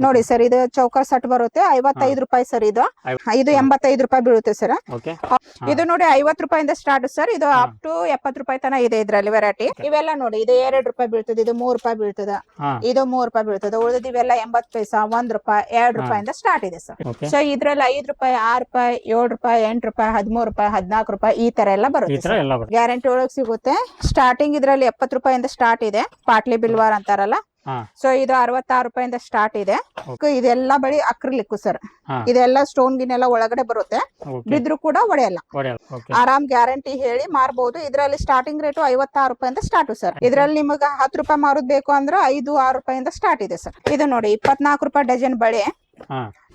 ನೋಡಿ ಸರ್ ಇದು ಚೌಕರ್ ಸೆಟ್ ಬರುತ್ತೆ 55 ರೂಪಾಯಿ ಸರ್ ಇದು 85 ರೂಪಾಯಿ ಬೀಳುತ್ತೆ ಸರ್ ಇದು ನೋಡಿ 50 ರೂಪಾಯಿಂದ ಸ್ಟಾರ್ಟ್ ಸರ್ ಇದು ಅಪ್ ಟು 70 ರೂಪಾಯಿ ತನ ಇದೆ ಇದ್ರಲ್ಲಿ ವೆರೈಟಿ ಇವೆಲ್ಲ ನೋಡಿ ಇದು 2 ರೂಪಾಯಿ ಬೀಳ್ತದೆ ಇದು 3 ರೂಪಾಯಿ ಬೀಳ್ತದ ಇದು 3 ರೂಪಾಯಿ ಬೀಳ್ತದೆ ಉಳಿದ ಇವೆಲ್ಲ 80 ಪೈಸಾ 1 ರೂಪಾಯಿ 2 ರೂಪಾಯಿಂದ ಸ್ಟಾರ್ಟ್ ಇದೆ ಸರ್ ಸೊ ಇದ್ರಲ್ಲಿ 5 ರೂಪಾಯಿ 6 ರೂಪಾಯಿ 7 ರೂಪಾಯಿ 8 ರೂಪಾಯಿ 13 ರೂಪಾಯಿ 14 ರೂಪಾಯಿ ಈ ತರ ಎಲ್ಲ ಬರುತ್ತೆ ಗ್ಯಾರಂಟಿ ಒಳಗೆ ಸಿಗುತ್ತೆ ಸ್ಟಾರ್ಟಿಂಗ್ ಇದ್ರಲ್ಲಿ 70 ರೂಪಾಯಿಂದ ಸ್ಟಾರ್ಟ್ ಇದೆ ಪಾಟ್ಲಿ ಬಿಲ್ವಾರ್ ಅಂತಾರಲ್ಲ ಸೊ ಇದು 66 ರೂಪಾಯಿಂದ ಸ್ಟಾರ್ಟ್ ಇದೆ ಇದೆಲ್ಲ ಬಳಿ ಅಕ್ರಿಲಿಕ್ ಸರ್ ಇದೆಲ್ಲ ಸ್ಟೋನ್ ಗಿನೆಲ್ಲ ಒಳಗಡೆ ಬರುತ್ತೆ ಬಿದ್ರು ಕೂಡ ಒಡೆಯಲ್ಲ ಆರಾಮ್ ಗ್ಯಾರಂಟಿ ಹೇಳಿ ಮಾರಬಹುದು ಇದ್ರಲ್ಲಿ ಸ್ಟಾರ್ಟಿಂಗ್ ರೇಟ್ 56 ರೂಪಾಯಿಂದ ಸ್ಟಾರ್ಟ್ ಸರ್ ಇದ್ರಲ್ಲಿ ನಿಮಗೆ 10 ರೂಪಾಯಿ ಮಾರೋದ್ ಬೇಕು ಅಂದ್ರೆ 5-6 ರೂಪಾಯಿಂದ ಸ್ಟಾರ್ಟ್ ಇದೆ ಸರ್ ಇದು ನೋಡಿ 24 ರೂಪಾಯಿ ಡಜನ್ ಬಳೆ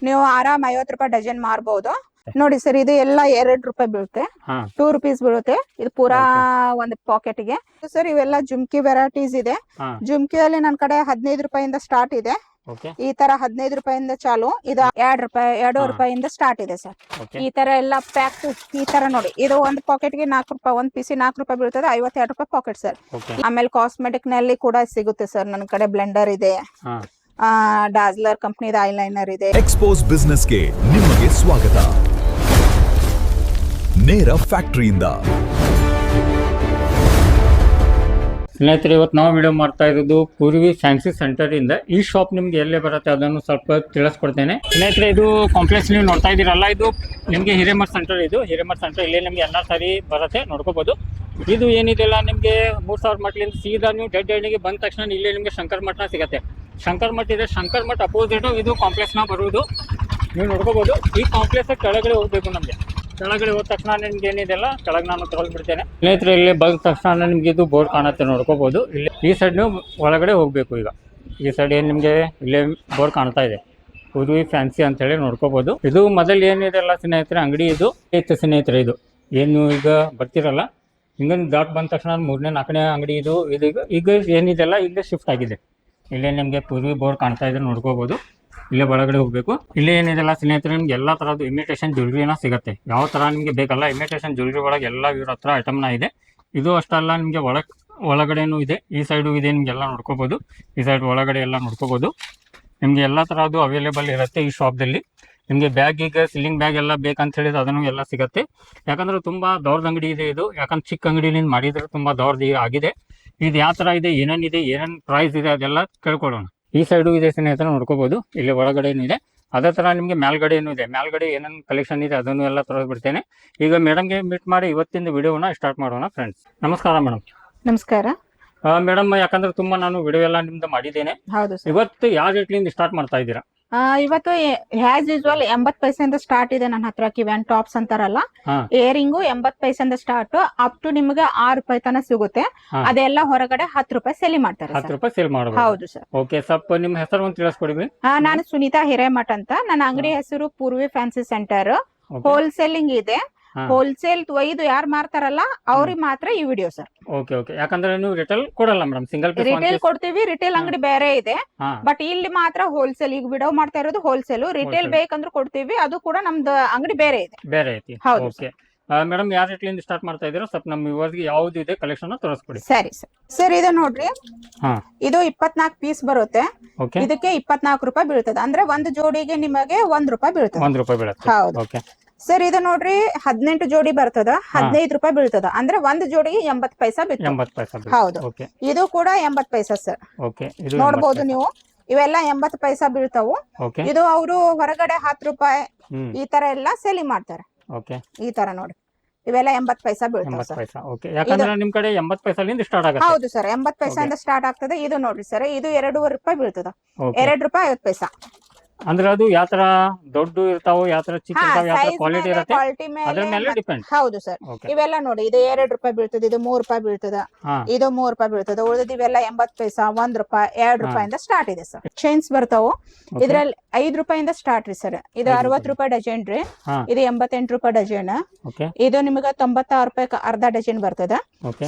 ನೀವು ಆರಾಮ್ 50 ರೂಪಾಯಿ ಡಜನ್ ಮಾರಬಹುದು ನೋಡಿ ಸರ್ ಇದು ಎಲ್ಲ 2 ರೂಪಾಯಿ ಬೀಳುತ್ತೆ 2 ರುಪೀಸ್ ಬೀಳುತ್ತೆ ಇದು ಪೂರಾ ಒಂದು ಪಾಕೆಟ್ ಗೆ ಸರ್ ಇವೆಲ್ಲ ಜುಮ್ಕಿ ವೆರೈಟೀಸ್ ಇದೆ ಜುಮ್ಕಿಯಲ್ಲಿ ನನ್ ಕಡೆ 15 ರೂಪಾಯಿಂದ ಸ್ಟಾರ್ಟ್ ಇದೆ ಈ ತರ 15 ರೂಪಾಯಿಂದ ಚಾಲು ಇದು 2 ರೂಪಾಯಿ 2 ರೂಪಾಯಿಂದ ಸ್ಟಾರ್ಟ್ ಇದೆ ಸರ್ ಈ ತರ ಎಲ್ಲ ಪ್ಯಾಕ್ ಈ ತರ ನೋಡಿ ಇದು ಒಂದು ಪಾಕೆಟ್ ಗೆ 4 ರೂಪಾಯಿ ಒಂದ್ ಪೀಸಿ 4 ರೂಪಾಯಿ ಬೀಳ್ತದೆ 52 ರೂಪಾಯಿ ಪಾಕೆಟ್ ಸರ್ ಆಮೇಲೆ ಕಾಸ್ಮೆಟಿಕ್ ನಲ್ಲಿ ಕೂಡ ಸಿಗುತ್ತೆ ಸರ್ ನನ್ನ ಕಡೆ ಬ್ಲೆಂಡರ್ ಇದೆ ಡಾಜ್ಲರ್ ಕಂಪನಿದ ಐಲೈನರ್ ಇದೆ ಎಕ್ಸ್ಪೋಸ್ ಬಿಸ್ನೆಸ್ ಗೆ ನಿಮಗೆ ಸ್ವಾಗತ ನೇರ ಫ್ಯಾಕ್ಟರಿಯಿಂದ ಸ್ನೇಹಿತರೆ ಇವತ್ತು ನಾವು ವಿಡಿಯೋ ಮಾಡ್ತಾ ಇರೋದು ಪೂರ್ವಿ ಫ್ಯಾನ್ಸಿ ಸೆಂಟರ್ ಇಂದ ಈ ಶಾಪ್ ನಿಮ್ಗೆ ಎಲ್ಲೇ ಬರುತ್ತೆ ಅದನ್ನು ಸ್ವಲ್ಪ ತಿಳಿಸ್ಕೊಡ್ತೇನೆ ಸ್ನೇಹಿತರೆ ಇದು ಕಾಂಪ್ಲೆಕ್ಸ್ ನೀವು ನೋಡ್ತಾ ಇದ್ದೀರಲ್ಲ ಇದು ನಿಮಗೆ ಹಿರೇಮಠ ಸೆಂಟರ್ ಇದು ಹಿರೇಮಠ ಸೆಂಟರ್ ಇಲ್ಲೇ ನಿಮ್ಗೆ ಎಲ್ಲ ಸಾರಿ ಬರುತ್ತೆ ನೋಡ್ಕೋಬಹುದು ಇದು ಏನಿದೆಲ್ಲ ನಿಮಗೆ 3000 ಮಟ್ಲಿಂದ ಸೀದಾ ನೀವು ಡೆಡ್ ಎಂಡಿಗೆ ಬಂದ ತಕ್ಷಣ ಇಲ್ಲೇ ನಿಮಗೆ ಶಂಕರ್ ಮಠ ಸಿಗುತ್ತೆ ಶಂಕರ್ ಮಠ ಇದೆ ಶಂಕರ್ ಮಠ ಅಪೋಸಿಟ್ ಇದು ಕಾಂಪ್ಲೆಕ್ಸ್ನ ಬರುವುದು ನೀವು ನೋಡ್ಕೋಬಹುದು ಈ ಕಾಂಪ್ಲೆಕ್ಸ್ ಕೆಳಗಡೆ ಹೋಗ್ಬೇಕು ನಮಗೆ ಕೆಳಗಡೆ ಹೋದ ತಕ್ಷಣ ನಿಮ್ಗೆ ಏನಿದೆಲ್ಲ ಕೆಳಗೆ ನಾನು ತಗೊಳ್ಬಿಡ್ತೇನೆ ಸ್ನೇಹಿತರೆ ಇಲ್ಲಿ ಬಂದ ತಕ್ಷಣ ನಿಮ್ಗೆ ಇದು ಬೋರ್ಡ್ ಕಾಣುತ್ತೆ ನೋಡ್ಕೋಬಹುದು ಇಲ್ಲಿ ಈ ಸೈಡ್ ನೀವು ಒಳಗಡೆ ಹೋಗ್ಬೇಕು ಈಗ ಈ ಸೈಡ್ ಏನು ನಿಮಗೆ ಇಲ್ಲೇ ಬೋರ್ಡ್ ಕಾಣ್ತಾ ಇದೆ ಪೂರ್ವಿ ಫ್ಯಾನ್ಸಿ ಅಂತ ಹೇಳಿ ನೋಡ್ಕೋಬಹುದು ಇದು ಮೊದಲು ಏನಿದೆಲ್ಲ ಸ್ನೇಹಿತರೆ ಅಂಗಡಿ ಇದು ಇತ್ತು ಸ್ನೇಹಿತರೆ ಇದು ಏನು ಈಗ ಬರ್ತಿರಲ್ಲ ಹಿಂಗೆ ದಾಟ್ ಬಂದ ತಕ್ಷಣ 3ನೇ 4ನೇ ಅಂಗಡಿ ಇದು ಈಗ ಏನಿದೆಲ್ಲ ಇಲ್ಲೇ ಶಿಫ್ಟ್ ಆಗಿದೆ ಇಲ್ಲೇ ನಿಮಗೆ ಪೂರ್ವಿ ಬೋರ್ಡ್ ಕಾಣ್ತಾ ಇದ್ರೆ ನೋಡ್ಕೋಬಹುದು ಇಲ್ಲೇ ಒಳಗಡೆ ಹೋಗ್ಬೇಕು ಇಲ್ಲೇ ಏನಿದೆಲ್ಲ ಸ್ನೇಹಿತರೆ ನಿಮ್ಗೆ ಎಲ್ಲ ತರದ್ದು ಇಮಿಟೇಷನ್ ಜ್ಯುವೆಲ್ರಿನ ಸಿಗುತ್ತೆ ಯಾವ ತರ ನಿಮಗೆ ಬೇಕಲ್ಲ ಇಮಿಟೇಷನ್ ಜ್ಯುವೆಲ್ರಿ ಒಳಗೆ ಎಲ್ಲ ಇವ್ರ ಹತ್ರ ಐಟಮ್ನ ಇದೆ ಇದು ಅಷ್ಟಲ್ಲ ನಿಮಗೆ ಒಳಗಡೆನೂ ಇದೆ ಈ ಸೈಡು ಇದೆ ನಿಮಗೆಲ್ಲ ನೋಡ್ಕೋಬಹುದು ಈ ಸೈಡ್ ಒಳಗಡೆ ಎಲ್ಲ ನೋಡ್ಕೋಬಹುದು ನಿಮಗೆ ಎಲ್ಲ ತರದ್ದು ಅವೈಲೇಬಲ್ ಇರುತ್ತೆ ಈ ಶಾಪ್ದಲ್ಲಿ ನಿಮಗೆ ಬ್ಯಾಗ್ ಈಗ ಸಿಲ್ಲಿಂಗ್ ಬ್ಯಾಗ್ ಎಲ್ಲ ಬೇಕಂತ ಹೇಳಿದ್ರೆ ಅದನ್ನು ಎಲ್ಲ ಸಿಗುತ್ತೆ ಯಾಕಂದ್ರೆ ತುಂಬಾ ದೊಡ್ಡ ಅಂಗಡಿ ಇದೆ ಇದು ಯಾಕಂದ್ರೆ ಚಿಕ್ಕ ಅಂಗಡಿಲಿಂದ ಮಾಡಿದ್ರೆ ತುಂಬಾ ದೊಡ್ಡದು ಆಗಿದೆ ಇದು ಯಾವ ತರ ಇದೆ ಏನೇನಿದೆ ಏನೇನು ಪ್ರೈಸ್ ಇದೆ ಅದೆಲ್ಲ ಕೇಳ್ಕೊಳ್ಳೋಣ ಈ ಸೈಡು ಇದೆ ಸ್ನೇಹಿತರೆ ನೋಡ್ಕೋಬಹುದು ಇಲ್ಲಿ ಒಳಗಡೆನೂ ಇದೆ ಅದೇ ತರ ನಿಮಗೆ ಮೇಲ್ಗಡೆನೂ ಇದೆ ಮೇಲ್ಗಡೆ ಏನೇನು ಕಲೆಕ್ಷನ್ ಇದೆ ಅದನ್ನು ಎಲ್ಲ ತೋರಿಸ್ಬಿಡ್ತೇನೆ ಈಗ ಮೇಡಮ್ಗೆ ಮೀಟ್ ಮಾಡಿ ಇವತ್ತಿನ ವಿಡಿಯೋನ ಸ್ಟಾರ್ಟ್ ಮಾಡೋಣ ಫ್ರೆಂಡ್ಸ್ ನಮಸ್ಕಾರ ಮೇಡಮ್ ನಮಸ್ಕಾರ ಮೇಡಮ್ ಯಾಕಂದ್ರೆ ತುಂಬಾ ನಾನು ವಿಡಿಯೋ ಎಲ್ಲ ನಿಮ್ದು ಮಾಡಿದ್ದೇನೆ ಇವತ್ತು ಯಾವ ರೇಟ್ಲಿಂದ ಸ್ಟಾರ್ಟ್ ಮಾಡ್ತಾ ಇದ್ದೀರಾ ಇವತ್ತು ಹ್ಯಾಸ್ ಯೂಸ್ವಲ್ 80 ಪೈಸೆಯಿಂದ ಸ್ಟಾರ್ಟ್ ಇದೆ ನನ್ನ ಹತ್ರ ಕಿವ್ಯಾನ್ ಟಾಪ್ಸ್ ಅಂತಾರಲ್ಲ ಏರಿಂಗು 80 ಪೈಸೆಯಿಂದ ಸ್ಟಾರ್ಟ್ ಅಪ್ ಟು ನಿಮ್ಗೆ 6 ರೂಪಾಯಿ ತನ ಸಿಗುತ್ತೆ ಅದೆಲ್ಲ ಹೊರಗಡೆ 10 ರೂಪಾಯಿ ಸೇಲ್ ಮಾಡ್ತಾರೆ 10 ರೂಪಾಯಿ ಸೇಲ್ ಮಾಡಬಹುದು ಹೌದು ಸರ್ ಓಕೆ ಸ್ವಲ್ಪ ನಿಮ್ಮ ಹೆಸರು ಒಂದು ತಿಳಿಸ್ಕೊಡಿ ನಾನು ಸುನೀತಾ ಹಿರೇಮಠ್ ಅಂತ ನನ್ನ ಅಂಗಡಿ ಹೆಸರು ಪೂರ್ವಿ ಫ್ಯಾನ್ಸಿ ಸೆಂಟರ್ ಹೋಲ್ಸೇಲಿಂಗ್ ಇದೆ ಹೋಲ್ಸೇಲ್ ಒಯ್ದು ಯಾರು ಮಾರ್ತಾರಲ್ಲ ಅವ್ರಿಗೆ ಮಾತ್ರ ಈ ವಿಡಿಯೋ ಸರ್ ಓಕೆ ಓಕೆ ಯಾಕಂದ್ರೆ ನೀವು ರಿಟೇಲ್ ಕೊಡಲ್ಲ ಮೇಡಮ್ ಸಿಂಗಲ್ ಪೀಸ್ ರಿಟೇಲ್ ಕೊಡ್ತೀವಿ ರಿಟೇಲ್ ಅಂಗಡಿ ಬೇರೆ ಇದೆ ಬಟ್ ಇಲ್ಲಿ ಮಾತ್ರ ಹೋಲ್ಸೇಲ್ ಈಗ ವಿಡಿಯೋ ಮಾಡ್ತಾ ಇರೋದು ಹೋಲ್ಸೇಲ್ ರಿಟೇಲ್ ಬೇಕಂದ್ರೆ ಕೊಡ್ತೀವಿ ಅದು ಕೂಡ ನಮ್ದು ಅಂಗಡಿ ಬೇರೆ ಇದೆ ಬೇರೆ ಐತಿ ಓಕೆ ಮೇಡಮ್ ಯಾವ ರೇಟ್ಲಿಂದ ಸ್ಟಾರ್ಟ್ ಮಾಡ್ತಾ ಇದೀರೋ ಸ್ವಲ್ಪ ನಮ್ಮ ವ್ಯೂವರ್ಸ್ಗೆ ಯಾವ್ದು ಇದೆ ಕಲೆಕ್ಷನ್ ತೋರಿಸ್ಕೊಡಿ ಸರಿ ಸರ್ ಇದು ನೋಡ್ರಿ ಇದು 24 ಪೀಸ್ ಬರುತ್ತೆ ಇದಕ್ಕೆ 24 ರೂಪಾಯಿ ಬೀಳ್ತದೆ ಅಂದ್ರೆ ಒಂದು ಜೋಡಿಗೆ ನಿಮಗೆ 1 ರೂಪಾಯಿ ಬೀಳ್ತದೆ 1 ರೂಪಾಯಿ ಬೀಳುತ್ತೆ ಹೌದು ಸರ್ ಇದು ನೋಡ್ರಿ 18 ಜೋಡಿ ಬರ್ತದ 15 ರೂಪಾಯಿ ಬೀಳ್ತದ ಅಂದ್ರೆ ಒಂದು ಜೋಡಿಗೆ 80 ಪೈಸಾ ಬೀಳ್ತದೆ ಹೌದು ಇದು ಕೂಡ 80 ಪೈಸಾ ಸರ್ ನೋಡ್ಬೋದು ನೀವು ಇವೆಲ್ಲ 80 ಪೈಸಾ ಬೀಳ್ತಾವು ಇದು ಅವರು ಹೊರಗಡೆ 10 ರೂಪಾಯಿ ಈ ತರ ಎಲ್ಲ ಸೇಲಿಂಗ್ ಮಾಡ್ತಾರೆ ಈ ತರ ನೋಡಿ ಇವೆಲ್ಲ 80 ಪೈಸಾ ಬೀಳ್ತಾವೆ ಹೌದು ಸರ್ 80 ಪೈಸಾ ಸ್ಟಾರ್ಟ್ ಆಗ್ತದೆ ಇದು ನೋಡ್ರಿ ಸರ್ ಇದು 2.5 ರೂಪಾಯಿ ಬೀಳ್ತದ 2 ರೂಪಾಯಿ 50 ಪೈಸಾ ಅಂದ್ರೆ ಅದು ಯಾವ ತರ ದೊಡ್ಡ ಇರ್ತಾವ ಯಾವ ತರ ಚಿಕ್ಕ ಇರ್ತಾವ ಯಾವ ತರ ಕ್ವಾಲಿಟಿ ಇರುತ್ತೆ ಅದ್ರ ಮೇಲೆ ಡಿಪೆಂಡ್ ಹೌದು ಸರ್ ಇವೆಲ್ಲ ನೋಡಿ ಇದು 2 ರೂಪಾಯಿ ಬೀಳ್ತದೆ ಇದು 3 ರೂಪಾಯಿ ಬೀಳ್ತದ ಇದು 3 ರೂಪಾಯಿ ಬೀಳ್ತದ ಉಳಿದ ಇವೆಲ್ಲ 80 ಪೈಸಾ 1 ರೂಪಾಯಿ 2 ರೂಪಾಯಿಂದ ಸ್ಟಾರ್ಟ್ ಇದೆ ಸರ್ ಚೈನ್ಸ್ ಬರ್ತಾವು ಇದ್ರಲ್ಲಿ 5 ರೂಪಾಯಿಂದ ಸ್ಟಾರ್ಟ್ ರೀ ಸರ್ ಇದು 60 ರೂಪಾಯಿ ಡಜನ್ ರೀ ಇದು 88 ರೂಪಾಯಿ ಡಜನ್ ಇದು ನಿಮಗೆ 96 ರೂಪಾಯಿ ಅರ್ಧ ಡಜನ್ ಬರ್ತದ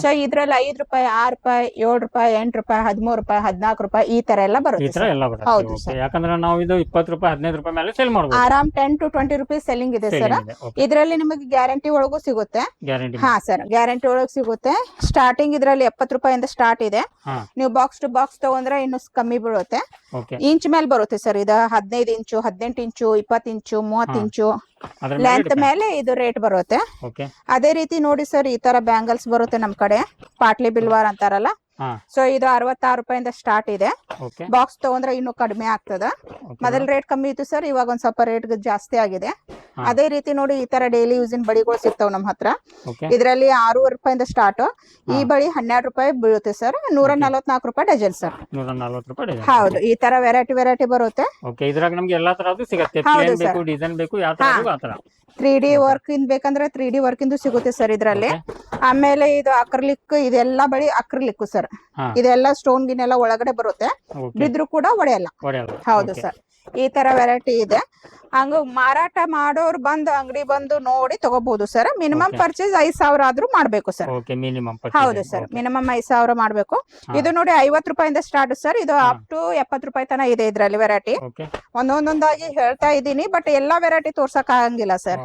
ಸೊ ಇದ್ರಲ್ಲಿ 5 ರೂಪಾಯಿ 6 ರೂಪಾಯಿ 7 ರೂಪಾಯಿ 8 ರೂಪಾಯಿ 13 ರೂಪಾಯಿ 14 ರೂಪಾಯಿ ಈ ತರ ಎಲ್ಲ ಬರುತ್ತೆ ಹೌದು ಯಾಕಂದ್ರೆ ನಾವು ಇದು 20 ರೂಪಾಯಿ 15 ರೂಪಾಯಿ ಮೇಲೆ ಸೇಲ್ ಮಾಡ್ಬೋದು. ಆರಾಮ್ 10 to 20 ರುಪೀಸ್ ಸೆಲ್ಲಿಂಗ್ ಇದೆ ಸರ್. ಇದ್ರಲ್ಲಿ ನಿಮಗೆ ಗ್ಯಾರಂಟಿ ಒಳಗೂ ಸಿಗುತ್ತೆ. ಗ್ಯಾರಂಟಿ. ಹಾ ಸರ್, ಗ್ಯಾರಂಟಿ ಒಳಗ್ ಸಿಗುತ್ತೆ. ಸ್ಟಾರ್ಟಿಂಗ್ ಇದ್ರಲ್ಲಿ 70 ರೂಪಾಯಿಂದ ಸ್ಟಾರ್ಟ್ ಇದೆ. ನೀವು ಬಾಕ್ಸ್ ಟು ಬಾಕ್ಸ್ ತಗೊಂಡ್ರೆ ಇನ್ನು ಕಮ್ಮಿ ಬೀಳುತ್ತೆ. ಇಂಚ್ ಮೇಲೆ ಬರುತ್ತೆ ಸರ್. ಇದು 15 ಇಂಚು, 18 ಇಂಚು, 20 ಇಂಚು, 30 ಇಂಚು ಲೆಂತ್ ಮೇಲೆ ಇದು ರೇಟ್ ಬರುತ್ತೆ. ಅದೇ ರೀತಿ ನೋಡಿ ಸರ್, ಈ ತರ ಬ್ಯಾಂಗಲ್ಸ್ ಬರುತ್ತೆ ನಮ್ ಕಡೆ, ಪಾಟ್ಲಿ ಬಿಲ್ವಾರ್ ಅಂತಾರಲ್ಲ. ಸೊ ಇದು 66 ರೂಪಾಯಿಂದ ಸ್ಟಾರ್ಟ್ ಇದೆ. ಬಾಕ್ಸ್ ತಗೊಂಡ್ರೆ ಇನ್ನು ಕಡಿಮೆ ಆಗ್ತದ. ಮೊದಲ್ ರೇಟ್ ಕಮ್ಮಿ ಇತ್ತು ಸರ್, ಇವಾಗ ಒಂದ್ ಸ್ವಲ್ಪ ರೇಟ್ ಜಾಸ್ತಿ ಆಗಿದೆ. ಅದೇ ರೀತಿ ನೋಡಿ, ಈ ತರ ಡೈಲಿ ಯೂಸಿನ ಬಳಿಗಳು ಸಿಗ್ತಾವ್ ನಮ್ ಹತ್ರ. ಇದ್ರಲ್ಲಿ 6 ರೂಪಾಯಿಂದ ಸ್ಟಾರ್ಟ್. ಈ ಬಳಿ 12 ರೂಪಾಯಿ ಬೀಳುತ್ತೆ ಸರ್. 144 ರೂಪಾಯಿ ಡಜನ್ ಸರ್. 140 ರೂಪಾಯಿ. ಹೌದು, ಈ ತರ ವೆರೈಟಿ ಬರುತ್ತೆ. ಇದ್ರಾಗ ನಮ್ಗೆ ಎಲ್ಲಾ ತರದ್ದು ಸಿಗುತ್ತೆ. ಡಿಸೈನ್ ಬೇಕು, ಯಾವ ತರ ಆ ತರ. 3D ವರ್ಕ್ ಇಂದ ಬೇಕಂದ್ರೆ 3D ವರ್ಕ್ ಇಂದು ಸಿಗುತ್ತೆ ಸರ್ ಇದ್ರಲ್ಲಿ. ಆಮೇಲೆ ಇದು ಅಕ್ರಲಿಕ್, ಇದೆಲ್ಲ ಬಳಿ ಅಕ್ರಲಿಕ್ ಸರ್. ಇದೆಲ್ಲ ಸ್ಟೋನ್ ಗಿನೆಲ್ಲ ಒಳಗಡೆ ಬರುತ್ತೆ, ಬಿದ್ರು ಕೂಡ ಒಡೆಯಲ್ಲ. ಹೌದು ಸರ್, ಈ ತರ ವೆರೈಟಿ ಇದೆ. ಹಂಗ ಮಾರಾಟ ಮಾಡೋರು ಬಂದು ಅಂಗಡಿ ಬಂದು ನೋಡಿ ತಗೋಬಹುದು ಸರ್. ಮಿನಿಮಮ್ ಪರ್ಚೇಸ್ 5,000 ಆದ್ರೂ ಮಾಡ್ಬೇಕು ಸರ್. ಹೌದು ಸರ್, ಮಿನಿಮಮ್ 5,000 ಮಾಡ್ಬೇಕು. ಇದು ನೋಡಿ 50 ರೂಪಾಯಿಂದ ಸ್ಟಾರ್ಟ್ ಸರ್. ಇದು ಅಪ್ ಟು 70 ರೂಪಾಯಿ ತನ ಇದೆ ಇದ್ರಲ್ಲಿ ವೆರೈಟಿ. ಒಂದೊಂದಾಗಿ ಹೇಳ್ತಾ ಇದ್ದೀನಿ, ಬಟ್ ಎಲ್ಲಾ ವೆರೈಟಿ ತೋರ್ಸಕ್ ಆಗಂಗಿಲ್ಲ ಸರ್.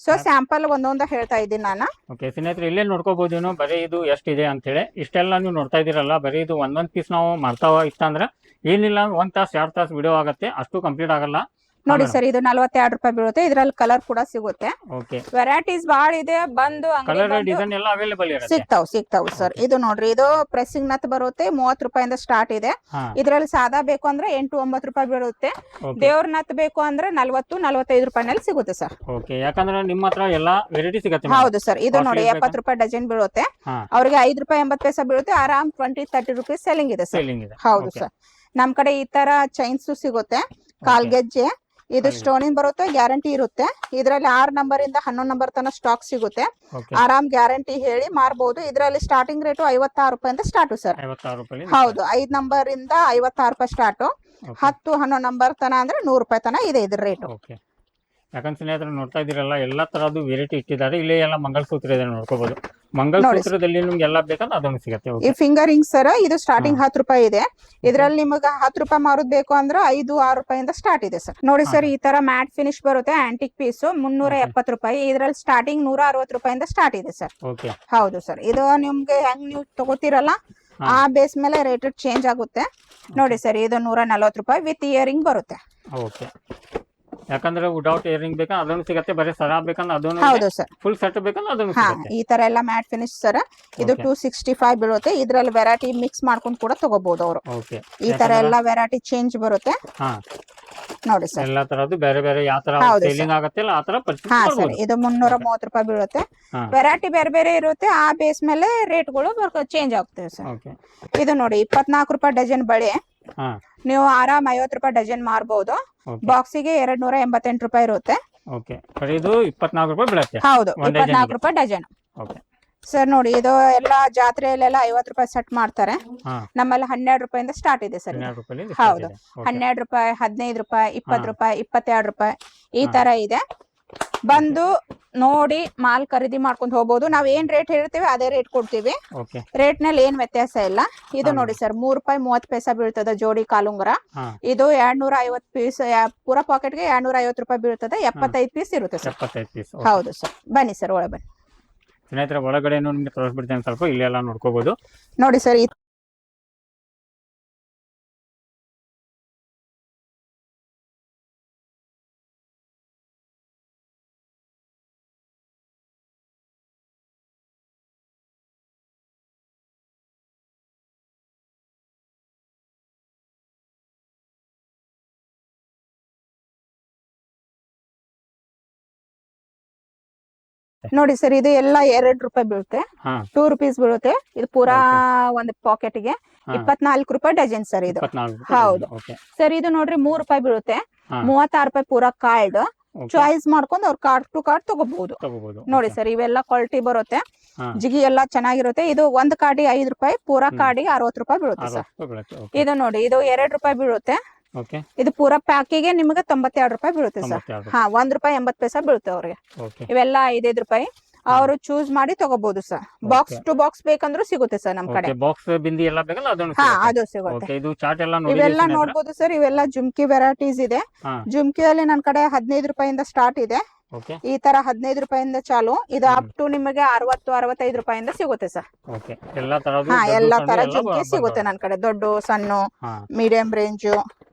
ಸೊ ಸ್ಯಾಂಪಲ್ ಒಂದೊಂದ ಹೇಳ್ತಾ ಇದ್ದೀನಿ ನಾನು. ಸ್ನೇಹಿತರೆ, ಇಲ್ಲೇ ನೋಡ್ಕೋಬಹುದು ಬರೀ ಇದು ಎಷ್ಟಿದೆ ಅಂತ ಹೇಳಿ. ಇಷ್ಟೆಲ್ಲ ನೀವು ನೋಡ್ತಾ ಇದೀರಲ್ಲ, ಬರೀ ಇದು ಒಂದೊಂದ್ ಪೀಸ್ ನಾವು ಮಾಡ್ತಾವ ಇಷ್ಟ ಅಂದ್ರೆ ಏನಿಲ್ಲ 1 ತಾಸು 2 ತಾಸು ವಿಡಿಯೋ ಆಗುತ್ತೆ, ಅಷ್ಟು ಕಂಪ್ಲೀಟ್ ಆಗಲ್ಲ. ನೋಡಿ ಸರ್, ಇದು 42 ರೂಪಾಯಿ ಬೀಳುತ್ತೆ. ಇದ್ರಲ್ಲಿ ಕಲರ್ ಕೂಡ ಸಿಗುತ್ತೆ. ವೆರೈಟೀಸ್ ಬಾಳ ಇದೆ. ಬಂದು ಸಿಗ್ತಾವ್ ಸರ್. ಇದು ನೋಡ್ರಿ, ಇದು ಪ್ರೆಸ್ಸಿಂಗ್ ನತ್ ಬರುತ್ತೆ. 30 ರೂಪಾಯಿಂದ ಸ್ಟಾರ್ಟ್ ಇದೆ. ಇದ್ರಲ್ಲಿ ಸಾದಾ ಬೇಕು ಅಂದ್ರೆ 8-9 ರೂಪಾಯಿ ಬೀಳುತ್ತೆ. ದೇವ್ರ ನತ್ ಬೇಕು ಅಂದ್ರೆ 40-45 ರೂಪಾಯಿನಲ್ಲಿ ಸಿಗುತ್ತೆ ಸರ್. ಯಾಕಂದ್ರೆ ನಿಮ್ಮ ಹತ್ರ ಎಲ್ಲಾ ವೆರೈಟಿ ಸಿಗುತ್ತೆ. ಹೌದು ಸರ್, ಇದು ನೋಡಿ 70 ರೂಪಾಯಿ ಡಜನ್ ಬೀಳುತ್ತೆ. ಅವ್ರಿಗೆ 5 ರೂಪಾಯಿ 80 ಪೈಸೆ ಬೀಳುತ್ತೆ. ಆರಾಮ್ 20-30 ರುಪೀಸ್ ಸೆಲ್ಲಿಂಗ್ ಇದೆ ಸರ್. ಹೌದು ಸರ್, ನಮ್ ಕಡೆ ಈ ತರ ಚೈನ್ಸ್ ಸಿಗುತ್ತೆ, ಕಾಲ್ಗೆಜ್ಜೆ. ಇದು ಸ್ಟೋನಿಂಗ್ ಬರುತ್ತೆ, ಗ್ಯಾರಂಟಿ ಇರುತ್ತೆ. ಇದ್ರಲ್ಲಿ 6 ನಂಬರ್ ಇಂದ 11 ನಂಬರ್ ತನ ಸ್ಟಾಕ್ ಸಿಗುತ್ತೆ. ಆರಾಮ್ ಗ್ಯಾರಂಟಿ ಹೇಳಿ ಮಾರ್ಬಹುದು. ಇದ್ರಲ್ಲಿ ಸ್ಟಾರ್ಟಿಂಗ್ ರೇಟು 56 ರೂಪಾಯಿಂದ ಸ್ಟಾರ್ಟ್ ಸರ್. ಹೌದು, 5 ನಂಬರ್ ಇಂದ 56 ರೂಪಾಯಿ ಸ್ಟಾರ್ಟ್. 10-11 ನಂಬರ್ ತನ ಅಂದ್ರೆ 100 ರೂಪಾಯಿ ತನ ಇದೆ ಇದ್ರ ರೇಟ್. ಯಾಕಂದ್ರೆ ಸ್ನೇಹಿತರೆ ನೋಡ್ತಾ ಇದೀರಲ್ಲ, ಎಲ್ಲಾ ತರದ್ದು ವೆರೈಟಿ ಇಟ್ಟಿದ್ದಾರೆ. ಇಲ್ಲಿ ಎಲ್ಲ ಮಂಗಲಸೂತ್ರ ಇದೆ, ನೋಡ್ಕೋಬಹುದು. ಮಂಗಲಸೂತ್ರದಲ್ಲಿ ನಿಮ್ಗೆ ಎಲ್ಲ ಬೇಕಂದ್ರೆ ಅದನ್ನು ಸಿಗುತ್ತೆ. ಈ ಫಿಂಗರ್ ರಿಂಗ್ ಸರ್, ಇದು ಸ್ಟಾರ್ಟಿಂಗ್ 10 ರೂಪಾಯಿ ಇದೆ. ಇದ್ರಲ್ಲಿ ನಿಮಗೆ 10 ರೂಪಾಯಿ ಮಾರೋದ್ ಬೇಕು ಅಂದ್ರೆ 5-6 ರೂಪಾಯಿಂದ ಸ್ಟಾರ್ಟ್ ಇದೆ ಸರ್. ನೋಡಿ ಸರ್, ಈ ತರ ಮ್ಯಾಟ್ ಫಿನಿಶ್ ಬರುತ್ತೆ, ಆಂಟಿಕ್ ಪೀಸ್ 370 ರೂಪಾಯಿ. ಇದ್ರಲ್ಲಿ ಸ್ಟಾರ್ಟಿಂಗ್ 160 ರೂಪಾಯಿಂದ ಸ್ಟಾರ್ಟ್ ಇದೆ ಸರ್. ಹೌದು ಸರ್, ಇದು ನಿಮ್ಗೆ ಹೆಂಗ್ ನೀವು ತಗೋತಿರಲ್ಲ ಆ ಬೇಸ್ ಮೇಲೆ ರೇಟ್ ಚೇಂಜ್ ಆಗುತ್ತೆ. ನೋಡಿ ಸರ್, ಇದು 140 ರೂಪಾಯಿ ವಿತ್ ಇಯರಿಂಗ್ ಬರುತ್ತೆ. ಯಾಕಂದ್ರೆ ವಿದೌಟ್ ಇಯರಿಂಗ್ ಬೇಕಂದ್ರೆ ಅದನ್ನು ಸಿಗುತ್ತೆ, ಬರೀ ಸರ ಬೇಕಂದ್ರೆ ಅದನ್ನು. ಹೌದು ಸರ್, ಫುಲ್ ಸೆಟ್ ಬೇಕಂದ್ರೆ ಅದನ್ನು ಸಿಗುತ್ತೆ. ಈ ತರ ಎಲ್ಲ ಮ್ಯಾಟ್ ಫಿನಿಶ್ ಸರ್. ಇದು 265 ಬೀಳುತ್ತೆ. ಇದ್ರಲ್ಲಿ ವೆರೈಟಿ ಮಿಕ್ಸ್ ಮಾಡ್ಕೊಂಡು ಕೂಡ ತಗೋಬಹುದು ಅವರು. ಈ ತರ ಎಲ್ಲ ವೆರೈಟಿ ಚೇಂಜ್ ಬರುತ್ತೆ. ನೋಡಿ ಸರ್, ಎಲ್ಲಾ ತರದ್ದು ಬೇರೆ ಬೇರೆ ಯಾವ ತರ ಸೇಲಿಂಗ್ ಆಗುತ್ತಲ್ಲ ಆ ತರ ಪರ್ಚೇಸ್ ಮಾಡಬಹುದು. ಇದು 330 ರೂಪಾಯಿ ಬೀಳುತ್ತೆ. ವೆರೈಟಿ ಬೇರೆ ಬೇರೆ ಇರುತ್ತೆ, ಆ ಬೇಸ್ ಮೇಲೆ ರೇಟ್ಗಳು ಚೇಂಜ್ ಆಗ್ತವೆ ಸರ್. ಇದು ನೋಡಿ 24 ರೂಪಾಯಿ ಡಜನ್ ಬಳೆ. ನೀವು ಆರಾಮ್ 50 ರೂಪಾಯಿ ಡಜನ್ ಮಾರಬಹುದು. ಬಾಕ್ಸಿಗೆ 288 ರೂಪಾಯಿ ಇರುತ್ತೆ. ಇದು 24 ರೂಪಾಯಿ ಬೀಳುತ್ತೆ. ಹೌದು, 24 ರೂಪಾಯಿ ಡಜನ್ ಸರ್. ನೋಡಿ, ಇದು ಎಲ್ಲ ಜಾತ್ರೆಯಲ್ಲೆಲ್ಲ 50 ರೂಪಾಯಿ ಸೆಟ್ ಮಾಡ್ತಾರೆ. ನಮ್ಮಲ್ಲಿ 12 ರೂಪಾಯಿಂದ ಸ್ಟಾರ್ಟ್ ಇದೆ ಸರ್. ಹೌದು, 12 ರೂಪಾಯಿ, 15 ರೂಪಾಯಿ, 20 ರೂಪಾಯಿ, 22 ರೂಪಾಯಿ ಈ ತರ ಇದೆ. ಬಂದು ನೋಡಿ ಮಾಲ್ ಖರೀದಿ ಮಾಡ್ಕೊಂಡು ಹೋಗ್ಬೋದು. ನಾವ್ ಏನ್ ರೇಟ್ ಹೇಳ್ತೀವಿ ಅದೇ ರೇಟ್ ಕೊಡ್ತೀವಿ. ರೇಟ್ ನಲ್ಲಿ ಏನ್ ವ್ಯತ್ಯಾಸ ಇಲ್ಲ. ಇದು ನೋಡಿ ಸರ್, 3 ರೂಪಾಯಿ 30 ಪೈಸಾ ಬೀಳ್ತದ ಜೋಡಿ ಕಾಲುಂಗರ. ಇದು 250 ಪೀಸ್, ಪೂರಾ ಪಾಕೆಟ್ಗೆ 250 ರೂಪಾಯಿ ಬೀಳ್ತದೆ. 75 ಪೀಸ್ ಇರುತ್ತೆ ಸರ್. ಹೌದು ಸರ್, ಬನ್ನಿ ಸರ್ ಒಳಗೆ ಬನ್ನಿ. ಸ್ನೇಹಿತರೆ, ಒಳಗಡೆ ನಿಮ್ಗೆ ತೋರಿಸ್ಬಿಡ್ತೇನೆ ಸ್ವಲ್ಪ. ಇಲ್ಲೆಲ್ಲ ನೋಡ್ಕೋಬಹುದು. ನೋಡಿ ಸರ್, ನೋಡಿ ಸರ್, ಇದು ಎಲ್ಲ 2 ರೂಪಾಯಿ ಬೀಳುತ್ತೆ. 2 ರುಪೀಸ್ ಬೀಳುತ್ತೆ. ಇದು ಪೂರಾ ಒಂದು ಪಾಕೆಟ್ ಗೆ 24 ರೂಪಾಯಿ ಡಜನ್ ಸರ್. ಇದು ಹೌದು ಸರ್. ಇದು ನೋಡ್ರಿ 3 ರೂಪಾಯಿ ಬೀಳುತ್ತೆ. 36 ರೂಪಾಯಿ ಪೂರಾ ಕಾರ್ಡ್. ಚಾಯ್ಸ್ ಮಾಡ್ಕೊಂಡು ಅವ್ರ ಕಾರ್ಡ್ ಟು ಕಾರ್ಡ್ ತಗೋಬಹುದು. ನೋಡಿ ಸರ್, ಇವೆಲ್ಲ ಕ್ವಾಲಿಟಿ ಬರುತ್ತೆ. ಜಿಗಿ ಎಲ್ಲ ಚೆನ್ನಾಗಿರುತ್ತೆ. ಇದು ಒಂದ್ ಕಾರ್ಡಿಗೆ 5 ರೂಪಾಯಿ, ಪೂರಾ ಕಾರ್ಡಿಗೆ 60 ರೂಪಾಯಿ ಬೀಳುತ್ತೆ ಸರ್. ಇದು ನೋಡಿ, ಇದು 2 ರೂಪಾಯಿ ಬೀಳುತ್ತೆ. ಇದು ಪೂರಾ ಪ್ಯಾಕಿಗೆ ನಿಮಗೆ 92 ರೂಪಾಯಿ ಬೀಳುತ್ತೆ ಸರ್. 1 ರೂಪಾಯಿ 80 ಪೈಸಾ ಬೀಳುತ್ತೆ ಅವ್ರಿಗೆ. ಇವೆಲ್ಲ 5 ರೂಪಾಯಿ. ಅವರು ಚೂಸ್ ಮಾಡಿ ತಗೋಬಹುದು ಸರ್. ಬಾಕ್ಸ್ ಟು ಬಾಕ್ಸ್ ಬೇಕಂದ್ರೂ ಸಿಗುತ್ತೆ ಸರ್ ನಮ್ ಕಡೆ. ಬಾಕ್ಸ್ ಬಿಂದಿ ಎಲ್ಲ ಬೇಕಲ್ಲ ಅದನ್ನು ಹಾ ಸಿಗುತ್ತೆ. ಅದು ಸಿಗುತ್ತೆ. ಓಕೆ ಇದು ಚಾರ್ಟ್ ಎಲ್ಲ ನೋಡಿ ಇವೆಲ್ಲ ನೋಡ್ಬೋದು ಸರ್. ಇವೆಲ್ಲ ಜುಮ್ಕಿ ವೆರೈಟೀಸ್ ಇದೆ. ಹಾ. ಜುಮ್ಕಿಯಲ್ಲಿ ನನ್ ಕಡೆ 15 ರೂಪಾಯಿಂದ ಸ್ಟಾರ್ಟ್ ಇದೆ. ಓಕೆ ಈ ತರ 15 ರೂಪಾಯಿಂದ ಚಾಲು. ಇದು ಅಪ್ ಟು ನಿಮಗೆ 60-65 ರೂಪಾಯಿಂದ ಸಿಗುತ್ತೆ ಸರ್. ಓಕೆ ಎಲ್ಲಾ ತರದ್ದು ಹಾ ದೊಡ್ಡ ಎಲ್ಲಾ ಸಣ್ಣ ತರ ಎಲ್ಲ ಜುಮ್ಕಿ ಸಿಗುತ್ತೆ ನನ್ ಕಡೆ. ದೊಡ್ಡ ಸಣ್ಣ ಹಾ ಮೀಡಿಯಂ ರೇಂಜು